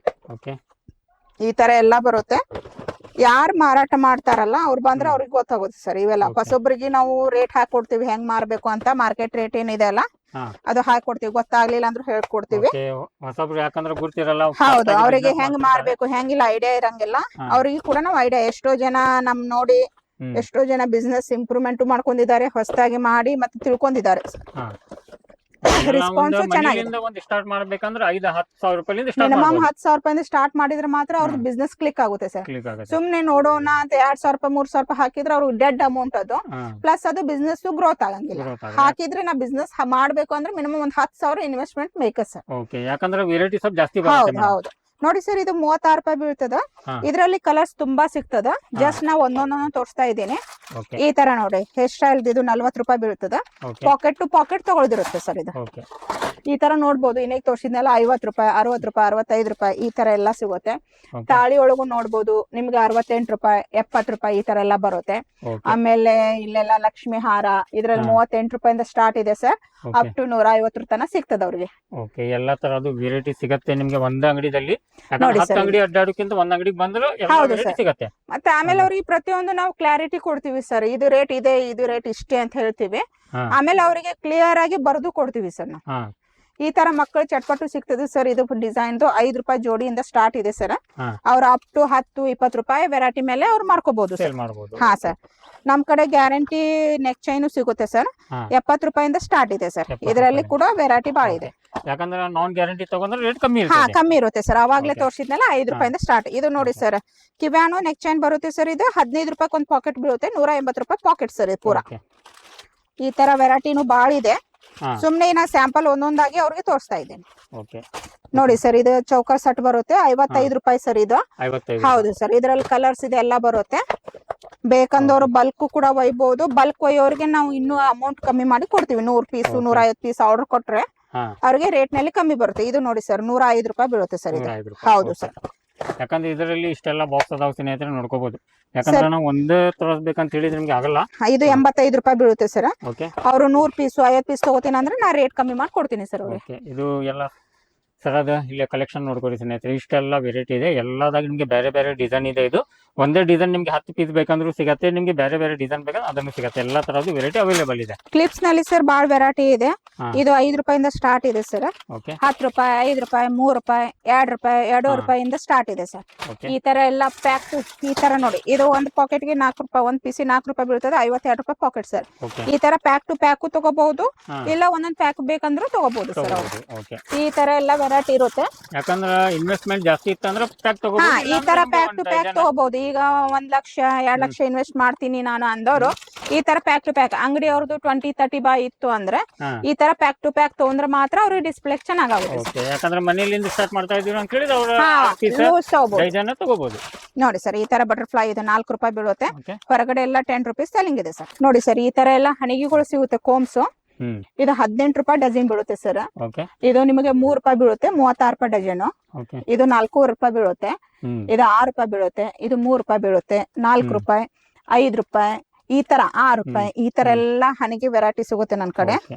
ಓಕೆ ಈ ತರ ಎಲ್ಲ ಬರುತ್ತೆ. ಯಾರು ಮಾರಾಟ ಮಾಡ್ತಾರಲ್ಲ ಅವ್ರು ಬಂದ್ರೆ ಅವ್ರಿಗೆ ಗೊತ್ತಾಗುತ್ತೆ ಸರ್. ಇವೆಲ್ಲ Okay. ಹೊಸೊಬ್ರಿಗೆ ನಾವು ರೇಟ್ ಹಾಕೊಡ್ತೀವಿ ಹೆಂಗ್ ಮಾರ್ಬೇಕು ಅಂತ. ಮಾರ್ಕೆಟ್ ರೇಟ್ ಏನಿದೆ ಅಲ್ಲ ಹಾ ಅದು ಹಾಕೊಡ್ತೀವಿ. ಗೊತ್ತಾಗ್ಲಿಲ್ಲ ಅಂದ್ರೆ ಹೇಳ್ಕೊಡ್ತೀವಿ. ಓಕೆ ಹೊಸಬ್ರು ಯಾಕಂದ್ರೆ ಗುರ್ತಿರಲ್ಲ ಹೌದು, ಅವರಿಗೆ ಹೆಂಗ್ ಮಾರ್ಬೇಕು ಹೆಂಗಿಲ್ಲ ಐಡಿಯಾ ಇರಂಗಿಲ್ಲ. ಹಾ. ಅವ್ರಿಗೆ ಕೂಡ ನಾವು ಐಡಿಯಾ, ಎಷ್ಟೋ ಜನ ನಮ್ ನೋಡಿ ಹ್ಮ್. ಎಷ್ಟೋ ಜನ ಬಿಸ್ನೆಸ್ ಇಂಪ್ರೂವ್ಮೆಂಟ್ ಮಾಡ್ಕೊಂಡಿದ್ದಾರೆ, ಹೊಸದಾಗಿ ಮಾಡಿ ಮತ್ತೆ ತಿಳ್ಕೊಂಡಿದ್ದಾರೆ. ಹಾ ರೆಸ್ಪಾನ್ಸ್ ಚೆನ್ನಾಗಿದೆ. ಒಂದು ಸ್ಟಾರ್ಟ್ ಮಾಡ್ಬೇಕಂದ್ರೆ 5-10 ಸಾವಿರ ರೂಪಾಯಿಲಿಂದ ಸ್ಟಾರ್ಟ್ ಮಿನಿಮಮ್ ಮಾಡ್ಬೋದು. 10,000 ರೂಪಾಯಿಂದ ಸ್ಟಾರ್ಟ್ ಮಾಡಿದ್ರೆ ಮಾತ್ರ ಅವ್ರದ್ದು ಹಾ. ಬಿಸ್ನೆಸ್ ಕ್ಲಿಕ್ ಆಗುತ್ತೆ ಸರ್. ಕ್ಲಿಕ್ ಆಗುತ್ತೆ. ಸುಮ್ನೆ ನೋಡೋಣ ಅಂತ 2,000 ರೂಪಾಯಿ 3,000 ರೂಪಾಯಿ ಹಾಕಿದ್ರೆ ಅವ್ರಿಗೆ ಡೆಡ್ ಅಮೌಂಟ್ ಅದು. ಹಾ ಪ್ಲಸ್ ಅದು ಬಿಸ್ನೆಸ್ ಗ್ರೋತ್ ಆಗಂಗಿಲ್ಲ. growth ಆಗುತ್ತೆ. ಹಾಕಿದ್ರೆ ನಾ ಬಿಸ್ನೆಸ್ ಮಾಡ್ಬೇಕು ಅಂದ್ರೆ ಮಿನಿಮಮ್ ಒಂದು 10,000 ಇನ್ವೆಸ್ಟ್ಮೆಂಟ್ ಬೇಕ ಸರ್. ಓಕೆ ಯಾಕಂದ್ರೆ ವೆರೈಟಿ ಸ್ವಲ್ಪ ಜಾಸ್ತಿ ಹೌದು ಬರುತ್ತೆ ಹೌದು. ನೋಡಿ ಸರ್, ಇದು 36 ರೂಪಾಯಿ ಬೀಳ್ತದ. ಹಾ. ಇದ್ರಲ್ಲಿ ಕಲರ್ಸ್ ತುಂಬಾ ಸಿಗ್ತದ. ಜಸ್ಟ್ ನಾ ಒಂದೊಂದೊಂದು ತೋರಿಸ್ತಾ ಇದ್ದೀನಿ. ಓಕೆ ಈ ತರ ನೋಡಿ, ಹೇರ್ ಸ್ಟೈಲ್ ಇದು 40 ರೂಪಾಯಿ ಬೀಳ್ತದ. ಓಕೆ ಪಾಕೆಟ್ ಟು ಪಾಕೆಟ್ ತಗೊಳ್ದಿರುತ್ತೆ ಸರ್ ಇದು. ಓಕೆ ಈ ತರ ನೋಡ್ಬೋದು. ಇನ್ನೀಗ ತೋರಿಸಿದ್ನೆಲ್ಲ 50 ರೂಪಾಯಿ 60 ರೂಪಾಯಿ 65 ರೂಪಾಯಿ ಈ ತರ ಎಲ್ಲ ಸಿಗುತ್ತೆ. ಓಕೆ ತಾಳಿ ಒಳಗು ನೋಡ್ಬೋದು ನಿಮ್ಗೆ 68 ರೂಪಾಯಿ 70 ರೂಪಾಯಿ ಈ ತರ ಎಲ್ಲ ಬರುತ್ತೆ. ಓಕೆ ಆಮೇಲೆ ಇಲ್ಲೆಲ್ಲ ಲಕ್ಷ್ಮಿ ಹಾರ ಇದ್ರಲ್ಲಿ 38 ರೂಪಾಯಿಂದ ಸ್ಟಾರ್ಟ್ ಇದೆ ಸರ್. ಓಕೆ ಅಪ್ ಟು 150 ತನಕ ಸಿಗ್ತದ ಅವ್ರಿಗೆ. ಓಕೆ ಎಲ್ಲಾ ತರದ್ದು ವೆರೈಟಿ ಸಿಗತ್ತೆ ನಿಮ್ಗೆ ಒಂದ್ ಅಂಗಡಿದಲ್ಲಿ. ಯಾಕಂದ್ರೆ ನೋಡಿ 10 sir. ಅಂಗಡಿ ಅಡ್ಡಾಡೋಕ್ಕಿಂತ ಒಂದ್ ಅಂಗಡಿಗೆ ಬಂದ್ರೆ ಎಲ್ಲ ಹೌದು ವೆರೈಟಿ sir. ಸಿಗತ್ತೆ. ಮತ್ತೆ ಆಮೇಲೆ ಅವ್ರಿಗೆ ಪ್ರತಿಯೊಂದು ನಾವು ಕ್ಲಾರಿಟಿ ಕೊಡ್ತೀವಿ ಸರ್. ಇದು ರೇಟ್ ಇದೆ, ಇದು ರೇಟ್ ಇಷ್ಟೇ ಅಂತ ಹೇಳ್ತೀವಿ. ಹಾ ಆಮೇಲೆ ಅವರಿಗೆ ಕ್ಲಿಯರ್ ಆಗಿ ಬರೆದು ಕೊಡ್ತೀವಿ ಸರ್ ನಾವು. ಹಾ ಈ ತರ ಮಕ್ಕಳು ಚಟ್ಪಟ್ಟು ಸಿಗ್ತದೆ ಸರ್. ಇದು ಡಿಸೈನ್ 5 ರೂಪಾಯಿ ಜೋಡಿಯಿಂದ ಸ್ಟಾರ್ಟ್ ಇದೆ ಸರ್. ಹಾ ಅವ್ರ ಅಪ್ ಟು 10-20 ರೂಪಾಯಿ ವೆರೈಟಿ ಮೇಲೆ ಅವ್ರು ಮಾರ್ಕೋಬಹುದು ಸೇಲ್ ಸರ್. ಮಾಡಬಹುದು. ಹಾ ಸರ್, ನಮ್ ಕಡೆ ಗ್ಯಾರಂಟಿ ನೆಕ್ ಚೈನು ಸಿಗುತ್ತೆ ಸರ್. ಹಾ 70 ರೂಪಾಯಿಂದ ಸ್ಟಾರ್ಟ್ ಇದೆ ಸರ್. 70 ಇದರಲ್ಲಿ ರೂಪಾಯಿ. ಕೂಡ ವೆರೈಟಿ ಬಾಳ ಇದೆ. ಯಾಕಂದ್ರೆ ನಾನ್ ಗ್ಯಾರಂಟಿ ತಗೊಂಡ್ರೆ ರೇಟ್ ಕಮ್ಮಿ ಹಾ ಇರ್ತದೆ. ಕಮ್ಮಿ ಇರುತ್ತೆ ಸರ್. ಅವಾಗ್ಲೇ Okay. ತೋರಿಸಿದ್ನಲ್ಲ 5 ರೂಪಾಯಿಂದ ಸ್ಟಾರ್ಟ್. ಇದು ನೋಡಿ ಸರ್, ಕಿವ್ಯಾನು ನೆಕ್ ಚೈನ್ ಬರುತ್ತೆ ಸರ್. ಇದು 15 ರೂಪಾಯಿ ಒಂದು ಪಾಕೆಟ್ ಬೀಳುತ್ತೆ. 180 ರೂಪಾಯಿ ಪಾಕೆಟ್ ಸರ್ ಇದು ಪೂರ. ಓಕೆ ಈ ತರ ವೆರೈಟಿನೂ ಬಾಳ ಇದೆ. ಹಾ ಸುಮ್ನೆ ನಾ ಸ್ಯಾಂಪಲ್ ಒಂದೊಂದಾಗಿ ಅವ್ರಿಗೆ ತೋರಿಸ್ತಾ ಇದ್ದೇನೆ. ಓಕೆ ನೋಡಿ ಸರ್, ಇದು ಚೌಕರ್ ಸೆಟ್ ಬರುತ್ತೆ 55 ರೂಪಾಯಿ ಸರ್ ಇದು. 55 ಹೌದು ಸರ್, ಇದ್ರಲ್ಲಿ ಕಲರ್ಸ್ ಇದೆ ಎಲ್ಲ ಬರುತ್ತೆ. ಬೇಕಂದವ್ರು ಬಲ್ಕ್ ಕೂಡ ಒಯ್ಬಹುದು. ಬಲ್ಕ್ ಒಯ್ಯೋರಿಗೆ ನಾವು ಇನ್ನೂ ಅಮೌಂಟ್ ಕಮ್ಮಿ ಮಾಡಿ ಕೊಡ್ತೀವಿ. 100 ಪೀಸ್ Okay. 150 ಪೀಸ್ ಆರ್ಡರ್ ಕೊಟ್ರೆ ಹಾ ಅವ್ರಿಗೆ ರೇಟ್ ನಲ್ಲಿ ಕಮ್ಮಿ ಬರುತ್ತೆ. ಇದು ನೋಡಿ ಸರ್ 105 ರೂಪಾಯಿ ಬೀಳುತ್ತೆ ಸರ್ ಇದು. 105 ರೂಪಾಯಿ. ಹೌದು Okay. ಸರ್. ಯಾಕಂದ್ರೆ ಇದರಲ್ಲಿ ಇಷ್ಟೆಲ್ಲ ಬಾಕ್ಸ್ ಅದಾವ ಸ್ನೇಹಿತರೆ, ನೋಡ್ಕೋಬಹುದು. ಯಾಕಂದ್ರೆ ನಾವು ಒಂದೇ ತೋರಿಸ್ಬೇಕಂತ ಹೇಳಿದ್ರೆ ನಿಮ್ಗೆ ಆಗಲ್ಲ. ಇದು 85 ರೂಪಾಯಿ ಬೀಳುತ್ತೆ ಸರ್. ಓಕೆ ಅವ್ರು 100 ಪೀಸ್ 50 ಪೀಸ್ ತಗೋತೀನಿ ಅಂದ್ರೆ ನಾ ರೇಟ್ ಕಮ್ಮಿ ಮಾಡಿ ಕೊಡ್ತೀನಿ ಸರ್ ಅವ್ರಿಗೆ. ಓಕೆ ಇದು ಎಲ್ಲ ಸರದ ಇಲ್ಲಿ ಕಲೆಕ್ಷನ್ ನೋಡ್ಕೊಡಿ ಸ್ನೇಹಿತರೆ. ಇಷ್ಟೆಲ್ಲ ವೆರೈಟಿ ಇದೆ. ಎಲ್ಲದಾಗ ನಿಮ್ಗೆ ಬೇರೆ ಬೇರೆ ಡಿಸೈನ್ ಇದೆ. ಇದು ಒಂದೇ ಡಿಸೈನ್ ನಿಮ್ಗೆ 10 ಪೀಸ್ ಬೇಕಂದ್ರೂ ಸಿಗತ್ತೆ. ನಿಮ್ಗೆ ಬೇರೆ ಬೇರೆ ಡಿಸೈನ್ ಬೇಕಂದ್ರೆ ಅದನ್ನು ಸಿಗತ್ತೆ. ಎಲ್ಲಾ ತರದ್ದು ವೆರೈಟಿ ಅವೈಲೇಬಲ್ ಇದೆ. ಕ್ಲಿಪ್ಸ್ ನಲ್ಲಿ ಸರ್ ಬಾಳ್ ವೆರೈಟಿ ಇದೆ. ಹಾ. ಇದು 5 ರೂಪಾಯಿಂದ ಸ್ಟಾರ್ಟ್ ಇದೆ ಸರ್. ಓಕೆ 10 ರೂಪಾಯಿ 5 ರೂಪಾಯಿ 3 ರೂಪಾಯಿ 2 ರೂಪಾಯಿ 2 ಹಾ. ರೂಪಾಯಿಂದ ಸ್ಟಾರ್ಟ್ ಇದೆ ಸರ್. ಓಕೆ ಈ ತರ ಎಲ್ಲ ಪ್ಯಾಕ್ ಈ ತರ ನೋಡಿ. ಇದು ಒಂದು ಪಾಕೆಟ್ ಗೆ 4 ರೂಪಾಯಿ, ಒಂದ್ ಪೀಸ್ 4 ರೂಪಾಯಿ ಬೀಳ್ತದೆ. 52 ರೂಪಾಯಿ ಪಾಕೆಟ್ ಸರ್. ಓಕೆ ಈ ತರ ಪ್ಯಾಕ್ ಟು ಪ್ಯಾಕ್ ತಗೋಬಹುದು. ಹಾ. ಇಲ್ಲ ಒಂದೊಂದ್ ಪ್ಯಾಕ್ ಬೇಕಂದ್ರೂ ತಗೋಬಹುದು ಸರ್ ಅವ್ರು. ತಗೋಬಹುದು. ಓಕೆ ಈ ತರ ಎಲ್ಲ ವೆರೈಟಿ ಇರುತ್ತೆ. ಯಾಕಂದ್ರೆ ಇನ್ವೆಸ್ಟ್ಮೆಂಟ್ ಜಾಸ್ತಿ ಇತ್ತಂದ್ರೆ ಪ್ಯಾಕ್ ಹಾ ತಗೋಬಹುದು. ಈ ತರ ಪ್ಯಾಕ್ ಟು ಪ್ಯಾಕ್ ತಗೋಬಹುದು. ಈಗ 1 ಲಕ್ಷ 2 ಲಕ್ಷ ಇನ್ವೆಸ್ಟ್ ಮಾಡ್ತೀನಿ ನಾನು ಅಂದವರು ಈ ತರ ಪ್ಯಾಕ್ ಟು ಪ್ಯಾಕ್, ಅಂಗಡಿ ಅವ್ರದ್ದು 20-30 ಬಾಯ್ ಇತ್ತು ಅಂದ್ರೆ ಹಾ ಈ ತರ ಪ್ಯಾಕ್ ಟು ಪ್ಯಾಕ್ ತಗೊಂಡ್ರೆ ಮಾತ್ರ ಅವ್ರಿಗೆ ಡಿಸ್ಪ್ಲೇ ಚೆನ್ನಾಗುತ್ತೆ. ಓಕೆ ಯಾಕಂದ್ರೆ ಮನೆಯಲ್ಲಿಂದ ಸ್ಟಾರ್ಟ್ ಮಾಡ್ತಾ ಇದೀವಿ ಅಂತ ಹೇಳಿದ್ರೆ ಅವ್ರ ಹಾ ಪೀಸ್ ಲೂಸ್ ತಗೋಬಹುದು. ಡೈಜನ್ ತಗೋಬಹುದು. ನೋಡಿ ಸರ್, ಈ ತರ ಬಟರ್ಫ್ಲೈ ಇದು 4 ರೂಪಾಯಿ ಬೀಳುತ್ತೆ. ಓಕೆ ಹೊರಗಡೆ ಎಲ್ಲ 10 ರುಪೀಸ್ ಸೆಲ್ಲಿಂಗ್ ಇದೆ ಸರ್. ನೋಡಿ ಸರ್, ಈ ತರ ಎಲ್ಲ ಹಣಿಗೆಗಳು ಸಿಗುತ್ತೆ. ಕೋಮ್ಸ್ ಹ್ಮ್ ಇದು 18 ರೂಪಾಯಿ ಡಜನ್ ಬೀಳುತ್ತೆ ಸರ್. ಓಕೆ ಇದು ನಿಮಗೆ 3 ರೂಪಾಯಿ ಬೀಳುತ್ತೆ. 36 ರೂಪಾಯಿ ಡಜನ್. ಓಕೆ ಇದು 4 ರೂಪಾಯಿ ಬೀಳುತ್ತೆ. ಹ್ಮ್ ಇದು 6 ರೂಪಾಯಿ ಬೀಳುತ್ತೆ. ಇದು 3 ರೂಪಾಯಿ ಬೀಳುತ್ತೆ. 4 ರೂಪಾಯಿ 5 ರೂಪಾಯಿ ಈ ತರ 6 ರೂಪಾಯಿ ಈ ತರ ಎಲ್ಲ ಹಣಿಗೆ ವೆರೈಟಿ ಸಿಗುತ್ತೆ ನನ್ ಕಡೆ. ಓಕೆ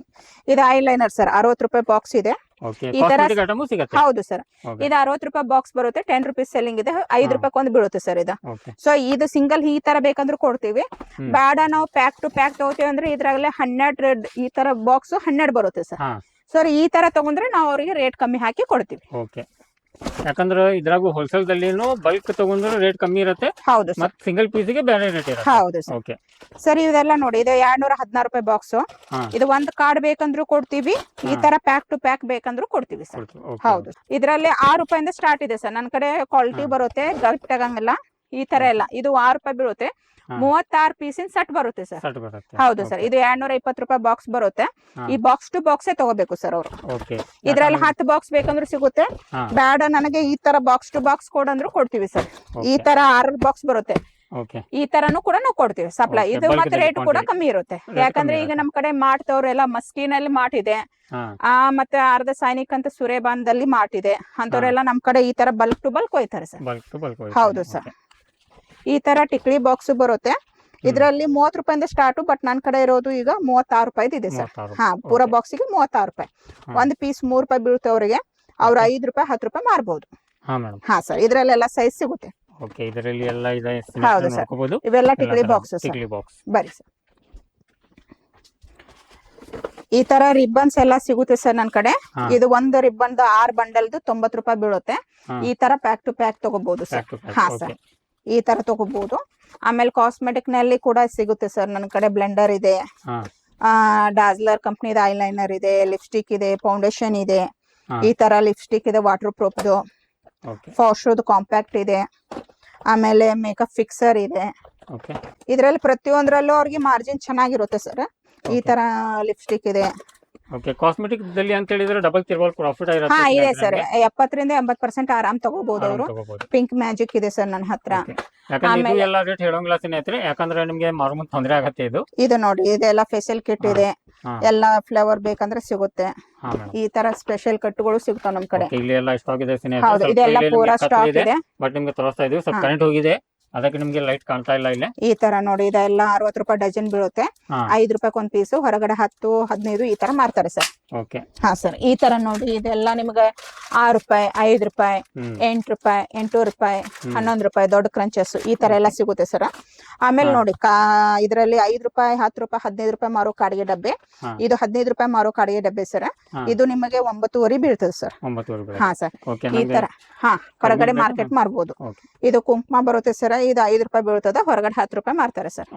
ಇದು ಐಲೈನರ್ ಸರ್ 60 ರೂಪಾಯಿ ಬಾಕ್ಸ್ ಇದೆ. ಓಕೆ ಈ ತರ ಕಾಸ್ಮೆಟಿಕ್ ಐಟಮ್ ಸಿಗುತ್ತೆ. ಹೌದು ಸರ್. ಓಕೆ ಇದು 60 ರೂಪಾಯಿ ಬಾಕ್ಸ್ ಬರುತ್ತೆ. 10 ರುಪೀಸ್ ಸೆಲ್ಲಿಂಗ್ ಇದೆ. 5 ರೂಪಾಯಿ ಒಂದು ಬೀಳುತ್ತೆ ಸರ್ ಇದು. ಓಕೆ ಸೊ ಇದು ಸಿಂಗಲ್ ಈ ತರ ಬೇಕಂದ್ರೂ ಕೊಡ್ತೀವಿ. ಹ್ಮ್. ಬೇಡ ನಾವು ಪ್ಯಾಕ್ ಟು ಪ್ಯಾಕ್ ತಗೋತೀವಿ ಅಂದ್ರೆ ಇದ್ರಾಗಲೇ 12 ಈ ತರ ಬಾಕ್ಸ್ 12 ಬರುತ್ತೆ ಸರ್. ಹಾ ಸರ್ ಈ ತರ ತಗೊಂಡ್ರೆ ನಾವು ಅವರಿಗೆ ರೇಟ್ ಕಮ್ಮಿ ಹಾಕಿ ಕೊಡ್ತೀವಿ. ಓಕೆ ಯಾಕಂದ್ರೆ ಇದ್ರಾಗು ಹೋಲ್ಸೇಲ್ ದಲ್ಲಿನೂ ಬಲ್ಕ್ ತಗೊಂಡ್ರೆ ರೇಟ್ ಕಮ್ಮಿ ಇರುತ್ತೆ. ಹೌದು ಸರ್. ಮತ್ತೆ ಸಿಂಗಲ್ ಪೀಸ್ಗೆ ಬೇರೆ ರೇಟ್ ಇರುತ್ತೆ. ಹೌದು ಸರ್. ಓಕೆ ಸರ್ ಇದೆಲ್ಲ ನೋಡಿ, ಇದು 216 ರೂಪಾಯಿ ಬಾಕ್ಸ್. ಹಾ ಇದು ಒಂದ್ ಕಾರ್ಡ್ ಬೇಕಂದ್ರೂ ಕೊಡ್ತೀವಿ. ಈ ತರ ಪ್ಯಾಕ್ ಟು ಪ್ಯಾಕ್ ಬೇಕಂದ್ರೂ ಕೊಡ್ತೀವಿ ಸರ್. ಓಕೆ ಹೌದು, ಇದ್ರಲ್ಲಿ 6 ರೂಪಾಯಿಂದ ಸ್ಟಾರ್ಟ್ ಇದೆ ಸರ್. ನನ್ ಕಡೆ ಕ್ವಾಲಿಟಿ ಬರುತ್ತೆ, ಗಲ್ಟ್ ತಗಂಗಿಲ್ಲ ಈ ತರ ಎಲ್ಲ. ಇದು 6 ರೂಪಾಯಿ ಬೀಳುತ್ತೆ. ಹಾ. 36 ಪೀಸಿನ ಸೆಟ್ ಬರುತ್ತೆ ಸರ್. ಸಟ್ ಬರುತ್ತೆ. ಹೌದು ಸರ್. ಇದು 220 ರೂಪಾಯಿ ಬಾಕ್ಸ್ ಬರುತ್ತೆ. ಹಾ. ಈ ಬಾಕ್ಸ್ ಟು ಬಾಕ್ಸ್ ತಗೋಬೇಕು ಸರ್ ಅವರು. ಓಕೆ ಇದ್ರಲ್ಲಿ 10 ಬಾಕ್ಸ್ ಬೇಕಂದ್ರೂ ಸಿಗುತ್ತೆ. ಹಾ ಬೇಡ ನನಗೆ ಈ ತರ ಬಾಕ್ಸ್ ಟು ಬಾಕ್ಸ್ ಕೊಡಂದ್ರು ಕೊಡ್ತೀವಿ ಸರ್. ಈ ಓಕೆ ತರ 6 ಬಾಕ್ಸ್ ಬರುತ್ತೆ. ಓಕೆ ಈ ತರನು ಕೂಡ ನಾವು ಕೊಡ್ತೀವಿ ಸಪ್ಲೈ. Okay, ಇದು bulk ಮತ್ತೆ ದಲ್ಲಿ ರೇಟ್ ಕೂಡ quantity. ಕಮ್ಮಿ ಇರುತ್ತೆ. Rate ಯಾಕಂದ್ರೆ ಕಮ್ಮಿ ಈಗ ಇರುತ್ತೆ. ನಮ್ ಕಡೆ ಮಾಡ್ತವ್ರೆಲ್ಲ ಮಸ್ಕಿನಲ್ಲಿ ಮಾಟಿದೆ, ಹಾ ಮತ್ತೆ ಅರ್ಧ ಸೈನಿಕ್ ಅಂತ ಸುರೇಬಾನ್ದಲ್ಲಿ ಮಾಟಿದೆ, ಅಂತವ್ರೆಲ್ಲ ನಮ್ ಕಡೆ ಈ ತರ ಬಲ್ಕ್ ಟು ಬಲ್ಕ್ ಹೋಯ್ತಾರೆ ಸರ್. ಬಲ್ಕ್ ಟು ಬಲ್ಕ್ ಹೌದು ಸರ್. ಈ ತರ ಟಿಕ್ಲಿ ಬಾಕ್ಸ್ ಬರುತ್ತೆ. ಇದರಲ್ಲಿ 30 ರೂಪಾಯಿಂದ ಸ್ಟಾರ್ಟ್, ಬಟ್ ನನ್ ಕಡೆ ಇರೋದು ಈಗ 36 ರೂಪಾಯಿದು ಇದೆ ಸರ್. 36. ಹಾ, ಪೂರಾ ಬಾಕ್ಸಿಗೆ 36 ರೂಪಾಯಿ. ಒಂದು ಪೀಸ್ 3 ರೂಪಾಯಿ ಬೀಳುತ್ತೆ ಅವರಿಗೆ. ಅವ್ರು 5 ರೂಪಾಯಿ 10 ರೂಪಾಯಿ ಮಾರ್ಬೋದು. ಹಾ ಮೇಡಮ್. ಹಾ ಸರ್, ಇದ್ರಲ್ಲೆಲ್ಲ ಸೈಜ್ ಸಿಗುತ್ತೆ. ಓಕೆ, ಇದರಲ್ಲಿ ಎಲ್ಲ ಇದೆ. ಹೌದು ಸರ್, ನೋಡ್ಕೋಬಹುದು. ಇವೆಲ್ಲ ಟಿಕ್ಲಿ ಬಾಕ್ಸ್ ಸರ್. ಟಿಕ್ಲಿ ಬಾಕ್ಸ್ ಬರಿ ಸರ್. ಈ ತರ ರಿಬ್ಬನ್ಸ್ ಎಲ್ಲ ಸಿಗುತ್ತೆ ಸರ್ ನನ್ ಕಡೆ. ಇದು ಒಂದು ರಿಬ್ಬನ್ 6 ಬಂಡಲ್ದು 90 ರೂಪಾಯಿ ಬೀಳುತ್ತೆ. ಈ ತರ ಪ್ಯಾಕ್ ಟು ಪ್ಯಾಕ್ ತಗೋಬಹುದು ಸರ್. ಹಾ ಸರ್, ಈ ತರ ತಗೋಬಹುದು. ಆಮೇಲೆ ಕಾಸ್ಮೆಟಿಕ್ ನಲ್ಲಿ ಕೂಡ ಸಿಗುತ್ತೆ ಸರ್ ನನ್ ಕಡೆ. ಬ್ಲೆಂಡರ್ ಇದೆ, ಡಾಜ್ಲರ್ ಕಂಪ್ನಿದ ಐಲೈನರ್ ಇದೆ, ಲಿಪ್ಸ್ಟಿಕ್ ಇದೆ, ಫೌಂಡೇಶನ್ ಇದೆ. ಈ ತರ ಲಿಪ್ಸ್ಟಿಕ್ ಇದೆ ವಾಟರ್ ಪ್ರೂಫ್ದು. ಫಾಶ್ರೂದು ಕಾಂಪ್ಯಾಕ್ಟ್ ಇದೆ. ಆಮೇಲೆ ಮೇಕಪ್ ಫಿಕ್ಸರ್ ಇದೆ. ಇದ್ರಲ್ಲಿ ಪ್ರತಿಯೊಂದ್ರಲ್ಲೂ ಅವ್ರಿಗೆ ಮಾರ್ಜಿನ್ ಚೆನ್ನಾಗಿರುತ್ತೆ ಸರ್. ಈ ತರ ಲಿಪ್ಸ್ಟಿಕ್ ಇದೆ. ಓಕೆ, ಕಾಸ್ಮೆಟಿಕ್ ದಲ್ಲಿ ಅಂತ ಹೇಳಿದ್ರೆ ಡಬಲ್ ತಿರ್ಬಲ್ ಪ್ರಾಫಿಟ್ ಹಾ ಆಗಿರುತ್ತೆ. ಇದೆ ಸರ್. 70 ರಿಂದ 80% ಆರಾಮ್ ತಗೋಬಹುದು ಅವರು. ಪಿಂಕ್ ಮ್ಯಾಜಿಕ್ ಇದೆ ಸರ್ ನನ್ನ ಹತ್ರ. ಯಾಕಂದ್ರೆ ಇದು ಎಲ್ಲ ರೇಟ್ ಹೇಳೋಂಗಿಲ್ಲ ಸ್ನೇಹಿತರೆ, ಯಾಕಂದ್ರೆ ನಿಮ್ಗೆ ಮಾರುಮುಂದ್ ತೊಂದರೆ ಆಗತ್ತೆ. ಇದು ನೋಡಿ, ಇದೆಲ್ಲ ಫೇಶಿಯಲ್ ಕಿಟ್ ಇದೆ. ಎಲ್ಲ ಫ್ಲೇವರ್ ಬೇಕಂದ್ರೆ ಸಿಗುತ್ತೆ. ಈ ತರ ಸ್ಪೆಷಲ್ ಕಟ್ಗಳು ಸಿಗ್ತಾವ ನಮ್ ಕಡೆ. ಇಲ್ಲಿ ಎಲ್ಲ ಸ್ಟಾಕ್ ಇದೆ ಹೌದು, ಇದೆಲ್ಲ ಪೂರಾ ಸ್ಟಾಕ್ ಇದೆ. ಬಟ್ ನಿಮ್ಗೆ ತೋರಿಸ್ತಾ ಇದೀವಿ, ಸ್ವಲ್ಪ ಕರೆಂಟ್ ಹೋಗಿದೆ, ಅದಕ್ಕೆ ನಿಮ್ಗೆ ಲೈಟ್ ಕಾಣ್ತಾ ಇಲ್ಲ ಇಲ್ಲಿ. ಈ ತರ ನೋಡಿ, ಇದೆಲ್ಲ 60 ರೂಪಾಯಿ ಡಜನ್ ಬೀಳುತ್ತೆ. 5 ರೂಪಾಯಿ ಒಂದ್ ಪೀಸ್. ಹೊರಗಡೆ 10, 15 ಈ ತರ ಮಾರ್ತಾರೆ ಸರ್. ಓಕೆ. ಹಾ ಸರ್, ಈ ತರ ನೋಡಿ, ಇದೆಲ್ಲ ನಿಮ್ಗೆ 6 ರೂಪಾಯಿ, 5 ರೂಪಾಯಿ, 8 ರೂಪಾಯಿ, 8 ರೂಪಾಯಿ, 11 ರೂಪಾಯಿ ದೊಡ್ಡ ಕ್ರಂಚಸ್ ಈ ತರ ಎಲ್ಲ ಸಿಗುತ್ತೆ ಸರ್. ಆಮೇಲೆ ನೋಡಿ, ಇದರಲ್ಲಿ 5 ರೂಪಾಯಿ, 10 ರೂಪಾಯಿ, 15 ರೂಪಾಯಿ ಮಾರೋ ಕಾಡಿಗೆ ಡಬ್ಬೆ. ಇದು 15 ರೂಪಾಯಿ ಮಾರೋ ಕಾಡಿಗೆ ಡಬ್ಬೆ ಸರ್. ಇದು ನಿಮಗೆ 9.5 ಬೀಳ್ತದೆ ಸರ್. 9.5. ಹಾ ಸರ್, ಈ ತರ. ಹಾ, ಹೊರಗಡೆ ಮಾರ್ಕೆಟ್ ಮಾರ್ಬೋದು. ಇದು ಕುಂಕುಮ ಬರುತ್ತೆ ಸರ್. ಇದು 5 ರೂಪಾಯಿ ಬೀಳ್ತದ, ಹೊರಗಡೆ 10 ರೂಪಾಯಿ ಮಾರ್ತಾರೆ ಸರ್.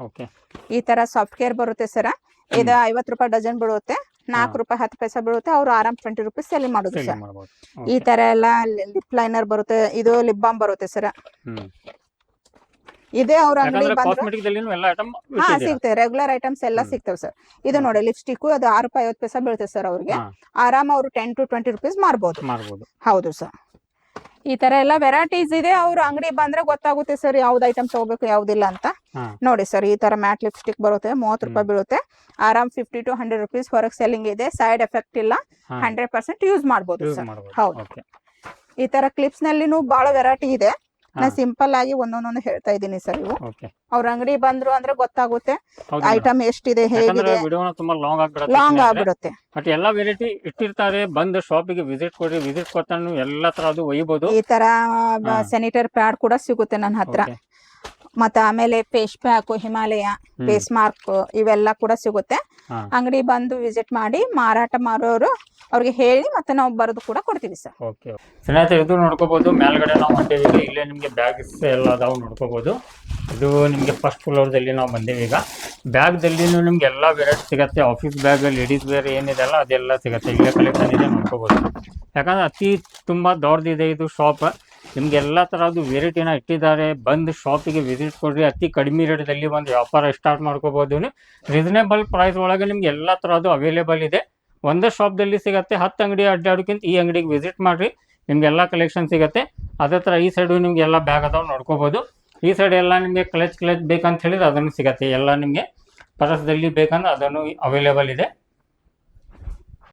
ಈ ತರ ಸಾಫ್ಟ್ ಕೇರ್ ಬರುತ್ತೆ ಸರ್. ಇದು 50 ರೂಪಾಯಿ ಡಜನ್ ಬೀಳುತ್ತೆ. 4 ರೂಪಾಯಿ 10 ಪೈಸೆ ಬೀಳುತ್ತೆ. ಅವ್ರು ಆರಾಮ್ 20 ರೂಪೀಸ್ ಸೆಲ್ ಮಾಡೋದು ಸರ್. ಈ ತರ ಎಲ್ಲ ಲಿಪ್ ಲೈನರ್ ಬರುತ್ತೆ. ಇದು ಲಿಪ್ ಬಾಮ್ ಬರುತ್ತೆ ಸರ್. ಇದೇ ಅವ್ರ ಅಂಗಡಿ ಬಂದ್ರೆ ಸಿಗ್ತೇವೆ. ರೆಗ್ಯುಲರ್ ಐಟಮ್ಸ್ ಎಲ್ಲ ಸಿಗ್ತೇವೆ ಸರ್. ಇದು ನೋಡಿ, ಲಿಪ್ಸ್ಟಿಕ್ ಅದು 6 ರೂಪಾಯಿ 50 ಪೈಸೆ ಬೀಳುತ್ತೆ ಸರ್. ಅವ್ರಿಗೆ ಆರಾಮ್ ಅವ್ರು 10 to 20 ರೂಪೀಸ್ ಮಾರ್ಬೋದು. ಹೌದು ಸರ್. ಈ ತರ ಎಲ್ಲ ವೆರೈಟೀಸ್ ಇದೆ. ಅವ್ರ ಅಂಗಡಿ ಬಂದ್ರೆ ಗೊತ್ತಾಗುತ್ತೆ ಸರ್ ಯಾವ್ದು ಐಟಮ್ ತಗೋಬೇಕು ಯಾವ್ದಿಲ್ಲ ಅಂತ. ನೋಡಿ ಸರ್, ಈ ತರ ಮ್ಯಾಟ್ ಲಿಪ್ಸ್ಟಿಕ್ ಬರುತ್ತೆ. 30 ರೂಪಾಯಿ ಬೀಳುತ್ತೆ. ಆರಾಮ್ 50 to 100 ರೂಪೀಸ್ ಹೊರಗೆ ಸೆಲ್ಲಿಂಗ್ ಇದೆ. ಸೈಡ್ ಎಫೆಕ್ಟ್ ಇಲ್ಲ. 100% ಯೂಸ್ ಮಾಡ್ಬೋದು ಸರ್. ಹೌದು. ಈ ತರ ಕ್ಲಿಪ್ಸ್ ನಲ್ಲಿನೂ ಬಹಳ ವೆರೈಟಿ ಇದೆ. ನಾ ಸಿಂಪಲ್ ಆಗಿ ಒಂದೊಂದೊಂದು ಹೇಳ್ತಾ ಇದ್ದೀನಿ ಸರ್. ಇವು ಅವ್ರ ಅಂಗಡಿ ಬಂದ್ರು ಅಂದ್ರೆ ಗೊತ್ತಾಗುತ್ತೆ ಐಟಮ್ ಎಷ್ಟಿದೆ, ಹೇಗಿದೆ. ಲಾಂಗ್ ಆಗ್ಬಿಡುತ್ತೆ. ಬಟ್ ಎಲ್ಲಾ ವೆರೈಟಿ ಇಟ್ಟಿರ್ತಾರೆ. ಬಂದು ಶಾಪಿಗೆ ವಿಸಿಟ್ ಕೊಡ್ರಿ, ವಿಸಿಟ್ ಕೊಡ್ತಾನು ಎಲ್ಲಾ ತರದ್ದು ಒಯ್ಯಬಹುದು. ಈ ತರ ಸ್ಯಾನಿಟರಿ ಪ್ಯಾಡ್ ಕೂಡ ಸಿಗುತ್ತೆ ನನ್ನ ಹತ್ರ. ಮತ್ತೆ ಆಮೇಲೆ face pack, Himalaya, face mark ಇವೆಲ್ಲ ಕೂಡ ಸಿಗುತ್ತೆ. ಅಂಗಡಿ ಬಂದು ವಿಸಿಟ್ ಮಾಡಿ ಮಾರಾಟ ಮಾಡೋರು ಅವ್ರಿಗೆ ಹೇಳಿ ಮತ್ತೆ ನಾವು ಬರೆದು ಕೂಡ ಕೊಡ್ತೀವಿ ಸರ್. ಓಕೆ ಸ್ನೇಹಿತರೆ, ಇದು ನೋಡ್ಕೋಬಹುದು. ಮೇಲ್ಗಡೆ ನಾವು ಹೊಂಟೇವಿ. ಇಲ್ಲೇ ನಿಮ್ಗೆ ಬ್ಯಾಗ್ಸ್ ಎಲ್ಲ ಅದಾವು ನೋಡ್ಕೋಬಹುದು. ಇದು ನಿಮ್ಗೆ ಫಸ್ಟ್ ಫ್ಲೋರ್ದಲ್ಲಿ ನಾವು ಬಂದೇವಿ. ಈಗ ಬ್ಯಾಗ್ದಲ್ಲಿನೂ ನಿಮ್ಗೆ ಎಲ್ಲ ವೆರೈಟಿ ಸಿಗುತ್ತೆ. ಆಫೀಸ್ ಬ್ಯಾಗ್, ಲೇಡೀಸ್ ವೇರ್ ಏನಿದೆಲ್ಲ ಅದೆಲ್ಲ ಸಿಗುತ್ತೆ. ಇಲ್ಲೇ ಕಲೆಕ್ಷನ್ ಇದೆ ನೋಡ್ಕೋಬಹುದು. ಯಾಕಂದ್ರೆ ಅತಿ ತುಂಬಾ ದೊಡ್ಡದಿದೆ ಇದು ಶಾಪ್. ನಿಮ್ಗೆ ಎಲ್ಲ ತರದ್ದು ವೆರೈಟಿನ ಇಟ್ಟಿದ್ದಾರೆ. ಬಂದು ಶಾಪಿಗೆ ವಿಸಿಟ್ ಕೊಡ್ರಿ. ಅತಿ ಕಡಿಮೆ ರೇಟ್ದಲ್ಲಿ ಒಂದು ವ್ಯಾಪಾರ ಸ್ಟಾರ್ಟ್ ಮಾಡ್ಕೋಬಹುದು. ರೀಸನೇಬಲ್ ಪ್ರೈಸ್ ಒಳಗೆ ನಿಮ್ಗೆ ಎಲ್ಲ ತರದ್ದು ಅವೈಲೇಬಲ್ ಇದೆ. ಒಂದೇ ಶಾಪ್ದಲ್ಲಿ ಸಿಗುತ್ತೆ. 10 ಅಂಗಡಿ ಅಡ್ಡಾಡೋಕ್ಕಿಂತ ಈ ಅಂಗಡಿಗೆ ವಿಸಿಟ್ ಮಾಡ್ರಿ, ನಿಮ್ಗೆಲ್ಲ ಕಲೆಕ್ಷನ್ ಸಿಗುತ್ತೆ. ಅದೇ ಥರ ಈ ಸೈಡು ನಿಮ್ಗೆ ಎಲ್ಲ ಬ್ಯಾಗ್ ಅದಾವ ನೋಡ್ಕೋಬಹುದು. ಈ ಸೈಡ್ ಎಲ್ಲ ನಿಮಗೆ ಕ್ಲಚ್ ಬೇಕಂತ ಹೇಳಿದ್ರೆ ಅದನ್ನು ಸಿಗುತ್ತೆ. ಎಲ್ಲ ನಿಮಗೆ ಪರಸ್ದಲ್ಲಿ ಬೇಕಂದ್ರೆ ಅದನ್ನು ಅವೈಲೇಬಲ್ ಇದೆ.